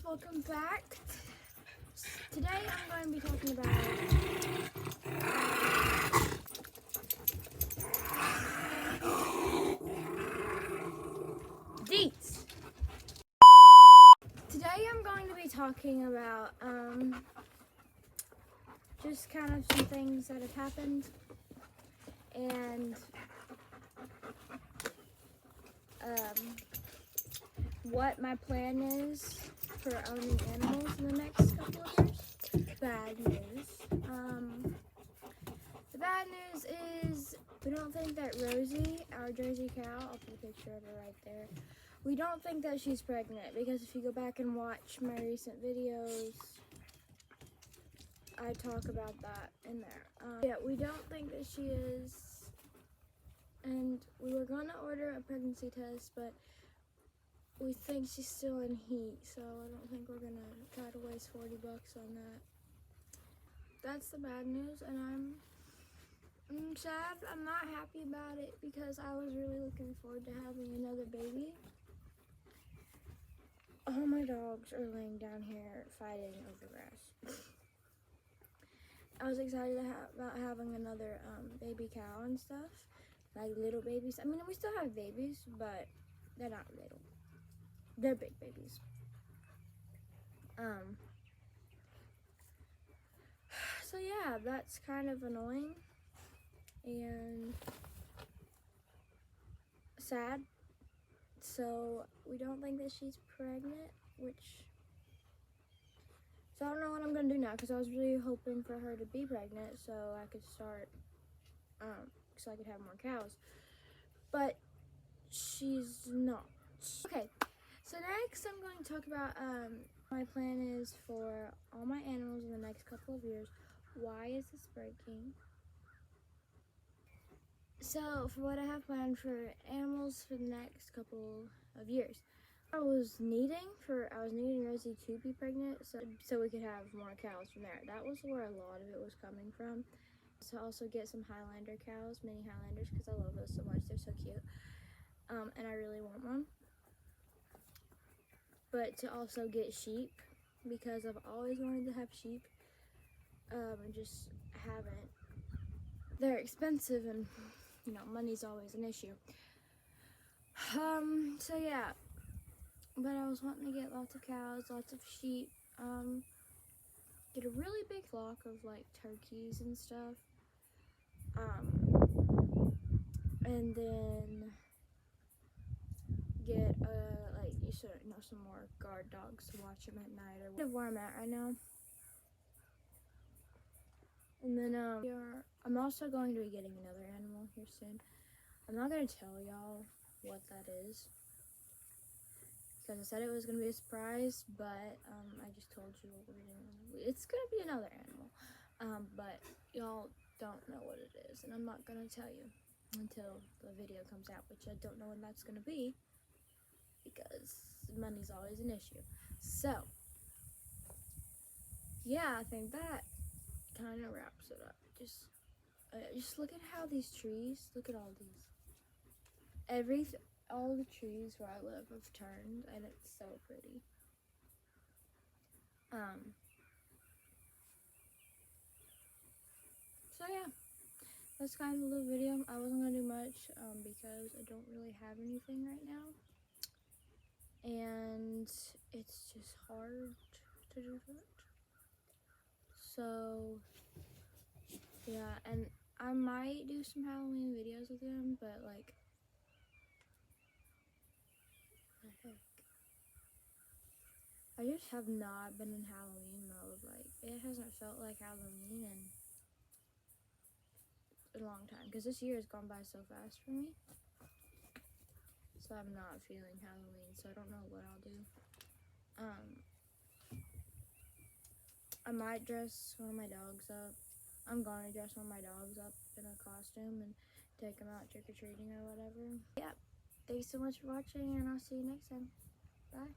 guys, welcome back. Today I'm going to be talking about deets. Today I'm going to be talking about just kind of some things that have happened and what my plan is for owning animals in the next couple of years. Bad news. The bad news is we don't think that Rosie, our Jersey cow, I'll put a picture of her right there. We don't think that she's pregnant because if you go back and watch my recent videos, I talk about that in there. Yeah, we don't think that she is, and we were gonna order a pregnancy test, but we think she's still in heat, so I don't think we're gonna try to waste $40 on that. That's the bad news, and I'm sad. I'm not happy about it because I was really looking forward to having another baby. All my dogs are laying down here fighting over grass. I was excited about having another baby cow and stuff, like little babies. I mean, we still have babies, but they're not little. They're big babies. So yeah, that's kind of annoying and sad. So we don't think that she's pregnant, so I don't know what I'm gonna do now because I was really hoping for her to be pregnant so I could start, so I could have more cows. But she's not. Okay, so next I'm going to talk about my plan is for all my animals in the next couple of years. Why is this breaking? So for what I have planned for animals for the next couple of years, I was needing Rosie to be pregnant so we could have more cows from there. That was where a lot of it was coming from. To also get some Highlander cows, mini Highlanders, because I love those so much. They're so cute. And I really want one. But to also get sheep, because I've always wanted to have sheep. And just haven't. They're expensive and, you know, money's always an issue. So yeah. But I was wanting to get lots of cows, lots of sheep, get a really big flock of like turkeys and stuff. And then get some more guard dogs to watch them at night or where I'm at right now. And then I'm also going to be getting another animal here soon. I'm not gonna tell y'all what that is because I said it was gonna be a surprise, but I just told you what we're doing. It's gonna be another animal, but y'all don't know what it is, and I'm not gonna tell you until the video comes out, which I don't know when that's gonna be because money's always an issue. So yeah, I think that kind of wraps it up. Just look at how these trees. Look at all these. All the trees where I live have turned, and it's so pretty. So yeah, that's kind of a little video. I wasn't gonna do much because I don't really have anything right now, and it's just hard to do that. So yeah, and I might do some Halloween videos with them, but like, what the heck? I just have not been in Halloween mode. Like, it hasn't felt like Halloween in a long time because this year has gone by so fast for me. So I'm not feeling Halloween, so I don't know what I'll do. I might dress one of my dogs up. I'm gonna dress one of my dogs up in a costume and take them out trick-or-treating or whatever. Yeah, thanks so much for watching, and I'll see you next time. Bye.